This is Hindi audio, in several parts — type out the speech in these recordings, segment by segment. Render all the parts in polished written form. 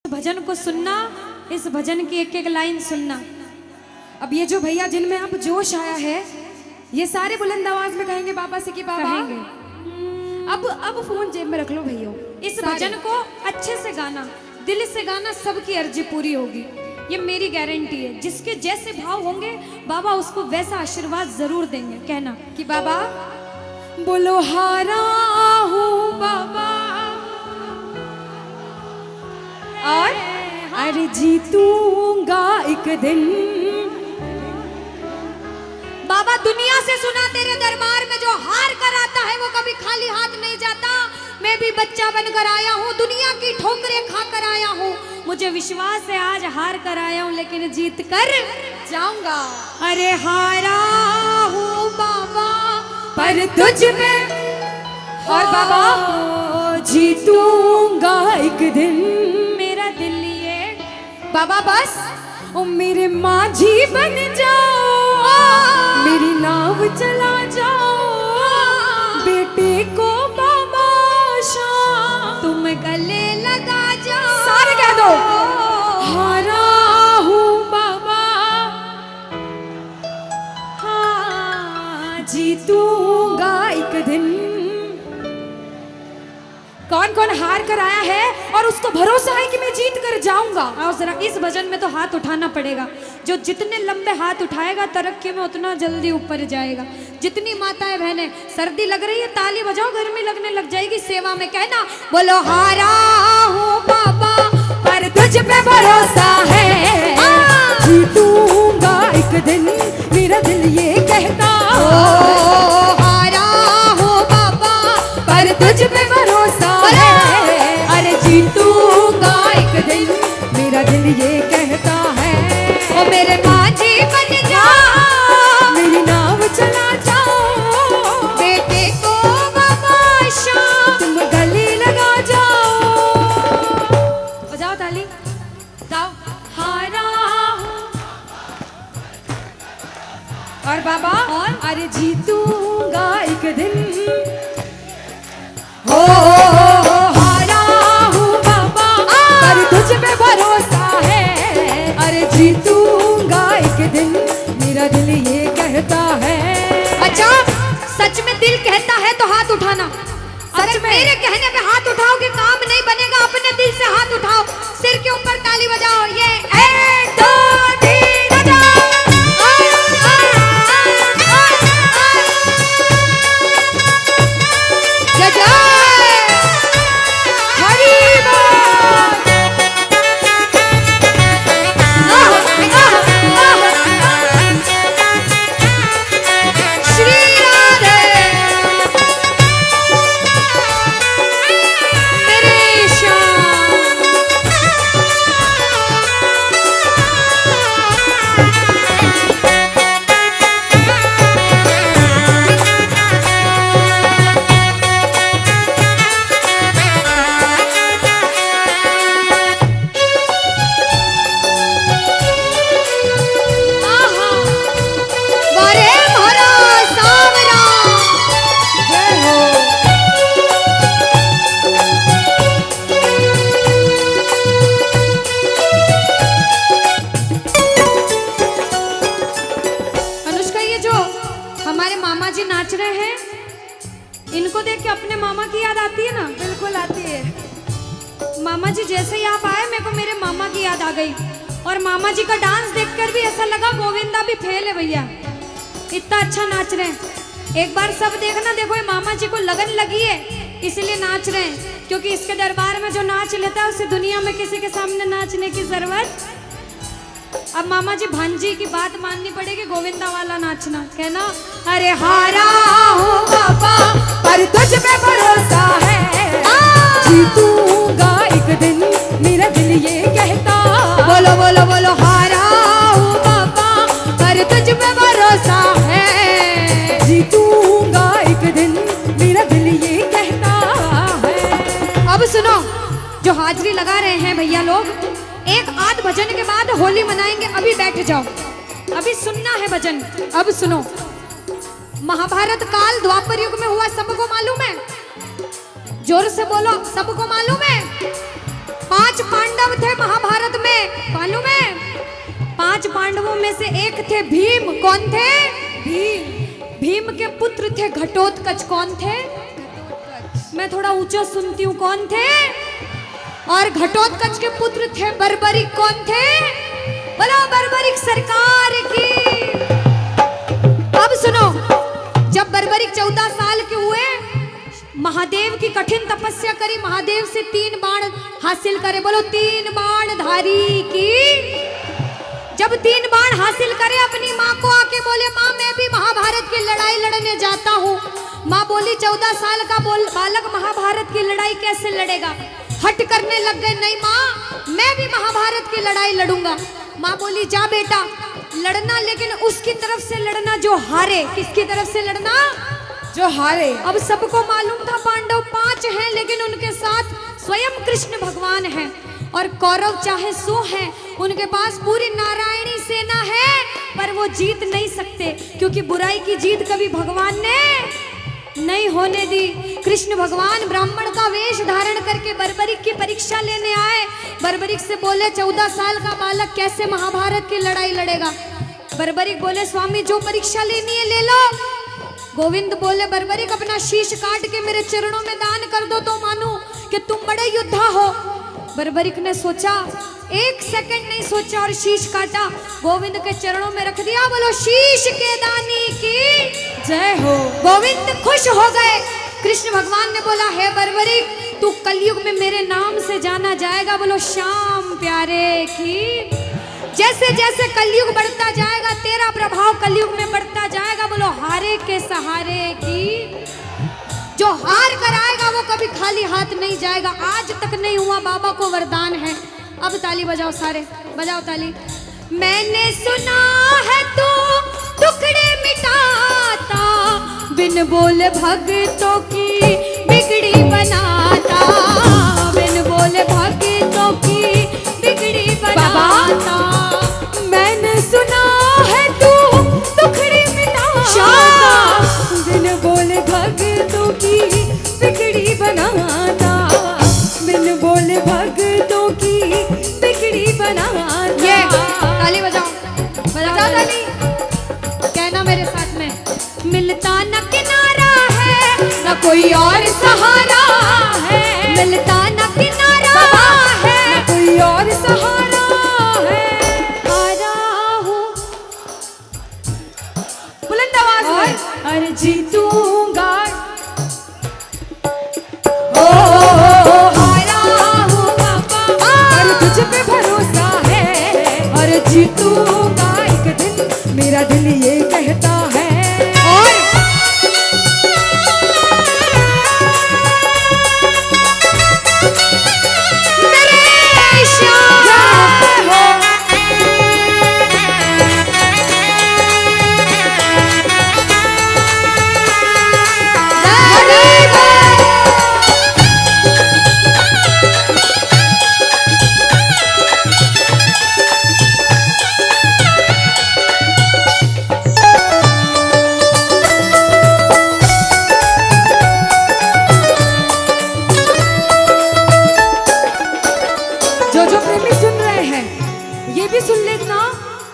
भजन को सुनना, इस भजन की एक एक लाइन सुनना। अब ये जो भैया जिनमें अब जोश आया है, ये सारे बुलंद आवाज में कहेंगे बाबा से कि बाबा कहेंगे। अब फोन जेब में रख लो भैया। इस भजन को अच्छे से गाना, दिल से गाना, सबकी अर्जी पूरी होगी, ये मेरी गारंटी है। जिसके जैसे भाव होंगे बाबा उसको वैसा आशीर्वाद जरूर देंगे। कहना कि बाबा बोलो हारा हूँ बाबा और अरे जीतूंगा एक दिन। बाबा दुनिया से सुना तेरे दरबार में जो हार कर आता है वो कभी खाली हाथ नहीं जाता। मैं भी बच्चा बनकर आया हूँ, दुनिया की ठोकरें खा कर आया हूँ। मुझे विश्वास है आज हार कर आया हूँ लेकिन जीत कर जाऊंगा। अरे हारा हूँ बाबा पर तुझ में और बाबा जीतूंगा एक दिन। मेरा दिल ये बाबा बस ओ मेरे माझी बन जाओ, मेरी नाव चला जाओ, बेटे को बाबा शाम तुम गले लगा जाओ। सारे कह दो हारा हूँ बाबा, हाँ जीतूंगा एक दिन। कौन कौन हार कर आया है और उसको भरोसा है कि मैं जीत कर जाऊंगा? और जरा इस भजन में तो हाथ उठाना पड़ेगा। जो जितने लंबे हाथ उठाएगा तरक्की में उतना जल्दी ऊपर जाएगा। जितनी माताएं बहनें सर्दी लग रही है ताली बजाओ, गर्मी लगने लग जाएगी सेवा में। कहना बोलो हारा हूँ बाबा पर तुझ पे भरोसा है, जीतूंगा एक दिन। मेरा दिल ये कहता हारा हूँ बाबा पर तुझ पे भरोसा है, अरे जीतूंगा एक दिन। मेरा दिल ये कहता है ओ मेरे माझी बन जाओ, मेरी नाव चला जाओ, बेटे को बाबा शाम तुम गले लगा जाओ। बजाओ ताली, जाओ हारा और बाबा और अरे जीतूंगा एक दिन। हो हारा हूँ बाबा पर तुझ पे भरोसा है, अरे जीतूंगा एक दिन। मेरा दिल ये कहता है। अच्छा सच में दिल कहता है तो हाथ उठाना। अगर मेरे कहने पे हाथ उठाओगे काम नहीं बनेगा। अपने दिल से हाथ उठाओ, सिर के ऊपर ताली बजाओ। ये 1 2 3 बजाओ। जय जय नाच रहे हैं, इनको देख के अपने मामा की याद आती है ना? बिल्कुल आती है। मामा जी जैसे ही आप आए मेरे को मेरे मामा की याद आ गई। और मामा जी का डांस देखकर भी ऐसा लगा गोविंदा भी फेल है भैया, इतना अच्छा नाच रहे हैं। एक बार सब देखना, देखो ये मामा जी को लगन लगी है इसलिए नाच रहे हैं, क्योंकि इसके दरबार में जो नाच लेता है उसे दुनिया में किसी के सामने नाचने की जरूरत। अब मामा जी भांजी की बात माननी पड़ेगी, गोविंदा वाला नाचना। कहना अरे हारा हूँ बाबा पर तुझ पे भरोसा है, जीतूंगा एक दिन। मेरा दिल ये कहता बोलो बोलो बोलो हारा हूँ बाबा पर तुझ पे भरोसा है, जीतूंगा एक दिन। मेरा दिल ये कहता है। अब सुनो, जो हाजिरी लगा रहे हैं भैया लोग, एक आध भजन के बाद होली मनाएंगे। अभी बैठ जाओ, अभी सुनना है भजन। अब सुनो, महाभारत काल द्वापर युग में हुआ, सबको मालूम है? जोर से बोलो, सबको मालूम है? 5 पांडव थे पांडवों में से एक थे भीम। कौन थे? भीम। भीम के पुत्र थे घटोत्कच। कौन थे? मैं थोड़ा ऊंचा सुनती हूँ। कौन थे? और घटोत्कच के पुत्र थे बर्बरिक। कौन थे? बोलो बर्बरिक सरकार की। अब सुनो, जब बर्बरिक 14 साल के हुए, महादेव की कठिन तपस्या करी, महादेव से 3 बाण हासिल करे। बोलो 3 बाण धारी की। जब 3 बाण हासिल करे, अपनी माँ को आके बोले, माँ मैं भी महाभारत की लड़ाई लड़ने जाता हूँ। माँ बोली 14 साल का बालक महाभारत की लड़ाई कैसे लड़ेगा? हट करने लग गए, नहीं माँ मैं भी महाभारत की लड़ाई लड़ूंगा। माँ बोली जा बेटा लड़ना, लेकिन उसकी तरफ से लड़ना जो हारे। किसकी तरफ से लड़ना? जो हारे। अब सबको मालूम था पांडव 5 हैं, लेकिन उनके साथ स्वयं कृष्ण भगवान हैं। और कौरव चाहे 100 हैं, उनके पास पूरी नारायणी सेना है, पर वो जीत नहीं सकते, क्योंकि बुराई की जीत कभी भगवान ने नहीं होने दी। कृष्ण भगवान ब्राह्मण का वेश धारण करके बर्बरिक की परीक्षा लेने आए। बर्बरिक से बोले 14 साल का बालक कैसे महाभारत की लड़ाई लड़ेगा? बर्बरिक बोले स्वामी जो परीक्षा लेनी है ले लो। गोविंद बोले बर्बरिक अपना शीश काट के मेरे चरणों में दान कर दो तो मानूं कि तुम बड़े योद्धा हो। बर्बरिक ने सोचा, 1 सेकंड नहीं सोचा और शीश काटा, गोविंद के चरणों में रख दिया। बोलो शीश के दानी की जय हो। गोविंद खुश हो गए। कृष्ण भगवान ने बोला हे बर्बरिक तू कलयुग में मेरे नाम से जाना जाएगा। बोलो श्याम प्यारे की। जैसे जैसे कलयुग बढ़ता जाएगा तेरा प्रभाव कलयुग में बढ़ता जाएगा। बोलो हारे के सहारे की। जो हार कर आएगा वो कभी खाली हाथ नहीं जाएगा। आज तक नहीं हुआ, बाबा को वरदान है। अब ताली बजाओ, सारे बजाओ ताली। मैंने सुना है तू टुकड़े मिटाता, बिन बोले भक्तों की बिगड़ी बनाता, बिन बोले भक्तों की बिगड़ी बनाता। मैंने सुना है तू टुकड़े मिटाता, बिन बोले भक्तों की बिगड़ी बनाता, बिन बोले भक्तों की बिगड़ी बनाता। ये ताली बजाओ, बजाओ ताली। कहना मेरे साथ में, मिलता न किनारा है न कोई और सहारा है, मिलता न किनारा है न कोई और सहारा है। हारा हूँ बुलंद आवाज में, अरे जीतूंगा। ओ हारा हूँ बाबा, अरे तुझ पे भरोसा है, अरे जीतूंगा एक दिन, मेरा दिल ये कहता है। और मेरे श्याम हो। जो प्रेमी सुन रहे हैं ये भी सुन लेना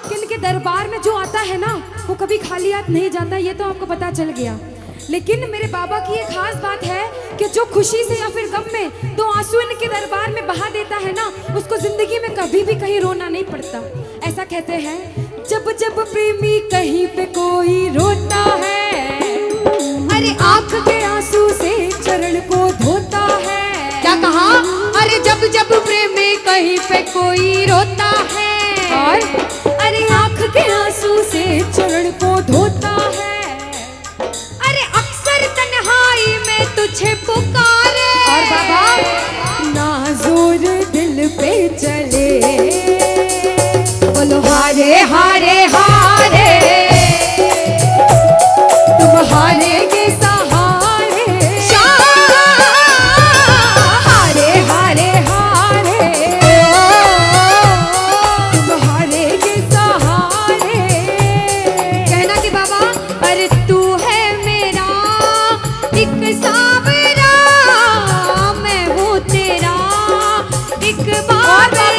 कि इनके दरबार में जो आता है ना वो कभी खाली हाथ नहीं जाता, ये तो आपको पता चल गया। लेकिन मेरे बाबा की एक खास बात है कि जो खुशी से या फिर गम में 2 आंसू इनके दरबार में बहा देता है ना, उसको जिंदगी में कभी भी कहीं रोना नहीं पड़ता। ऐसा कहते हैं, जब जब प्रेमी कहीं पे कोई रोता है, अरे आंख के आंसू से चरण को धोता है। क्या कहा? अरे जब जब प्रेमी कहीं पे कोई रोता है, और अरे आंख के आंसू से चरण को धोता है। अरे अक्सर तन्हाई में तुझे पुकारे, और बाबा नाज़ुर दिल पे चले। बोलो हारे हारे हारे, तुम हारे के सहारे, हारे हारे हारे, तुम हारे के सहारे। कहना कि बाबा अरे तू है मेरा एक सावरा, मैं हूँ तेरा एक बाबा।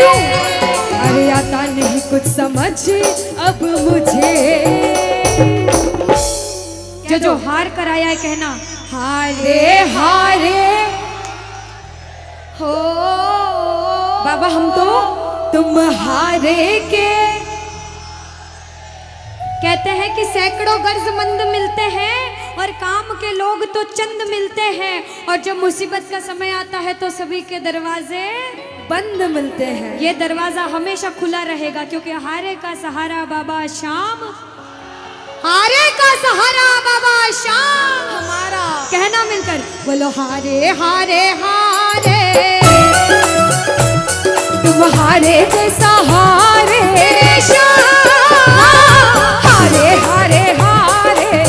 करूं? अरे आता नहीं कुछ समझ अब मुझे। जो हार कर आया है कहना हारे हारे हो बाबा, हम तो तुम हारे के। कहते हैं कि सैकड़ों गर्जमंद मिलते हैं और काम के लोग तो चंद मिलते हैं, और जब मुसीबत का समय आता है तो सभी के दरवाजे बंद मिलते हैं। ये दरवाजा हमेशा खुला रहेगा, क्योंकि हारे का सहारा बाबा शाम, हारे का सहारा बाबा शाम हमारा। कहना मिलकर बोलो हारे हारे हारे, तुम हारे के सहारे शाम, हारे हारे हारे,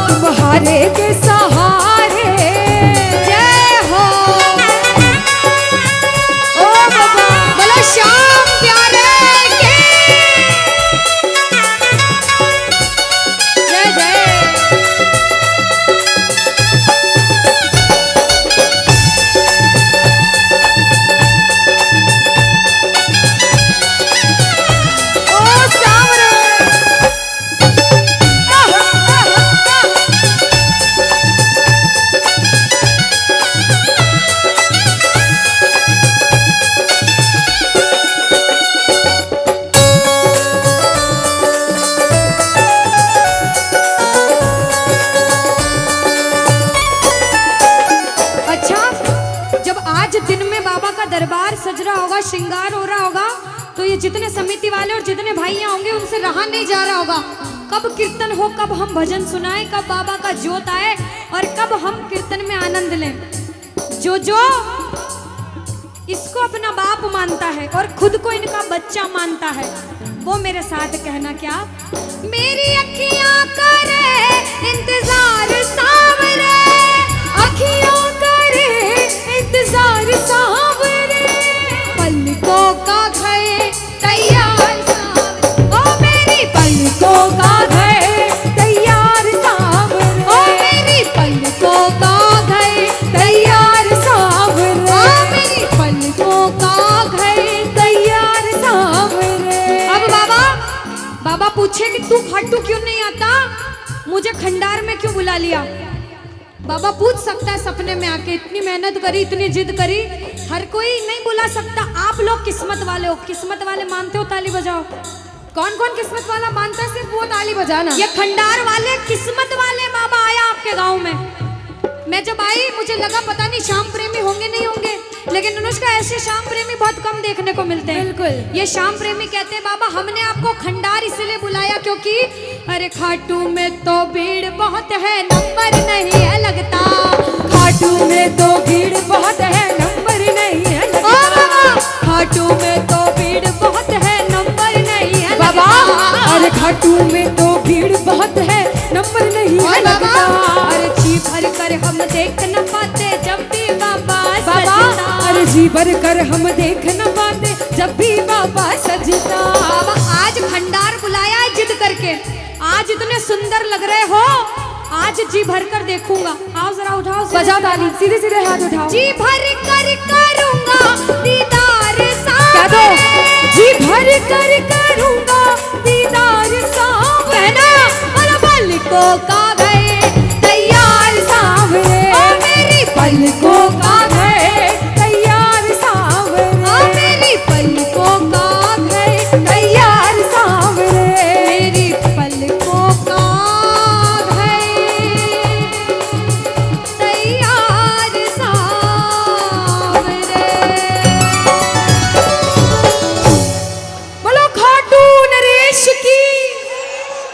तुम हारे के सहारे। जय हो ओ बाबा, बोलो शाम प्यारे के जय जय। दरबार सज रहा होगा, श्रृंगार हो रहा होगा, तो ये जितने समिति वाले और जितने भाइयां होंगे उनसे रहा नहीं जा रहा होगा। कब कीर्तन हो, कब हम भजन सुनाएं, कब बाबा का जोत आए और कब हम कीर्तन में आनंद लें। जो जो इसको अपना बाप मानता है और खुद को इनका बच्चा मानता है, वो मेरे साथ कहना क्या, मेरी अखियां करे इंतजार सावरे, अखियां करे इंतजार सावरे, पलकों का घर तैयार सावरे, ओ मेरी पलकों का घर तैयार सावरे, ओ मेरी पलकों का घर तैयार सावरे, ओ मेरी पलकों का घर तैयार सावरे। अब बाबा पूछे कि तू खाटू क्यों नहीं आता, मुझे खंडार में क्यों बुला लिया। बाबा पूछ सकता है सपने में आके, इतनी मेहनत करी, इतनी जिद करी, हर कोई नहीं बुला सकता। आप लोग किस्मत वाले हो, किस्मत वाले मानते हो, ताली बजाओ। कौन कौन किस्मत वाला मानता है, सिर्फ वो ताली बजाना। ये खंडार वाले किस्मत वाले बाबा आया आपके गांव में। मैं जब आई मुझे लगा पता नहीं श्याम प्रेमी होंगे नहीं होंगे, लेकिन अनुष्का ऐसे श्याम प्रेमी बहुत कम देखने को मिलते हैं। बिल्कुल, ये श्याम प्रेमी कहते हैं बाबा हमने आपको खंडार इसलिए बुलाया क्योंकि अरे खाटू में तो भीड़ बहुत है, नंबर नहीं है लगता, खाटू में तो भीड़ बहुत है, नंबर नहीं है लगता, खाटू में तो भीड़ बहुत है, नंबर नहीं है बाबा, अरे खाटू में तो भीड़ बहुत है, नंबर नहीं है लगता, अरे जी भर कर हम देख न पाते जब भी बाबा सजता, अरे जी भर कर हम देख न पाते जब भी बाबा सजता। आज खंडार बुलाया है जिद करके, आज इतने सुंदर लग रहे हो, आज जी भर कर देखूंगा। आओ जरा उठाओ, बजाओ ताली, सीधे सीधे हाथ उठाओ। जी भर कर करूंगा दीदार सावरे, जी भर कर करूंगा दीदार सावरे, पलकों का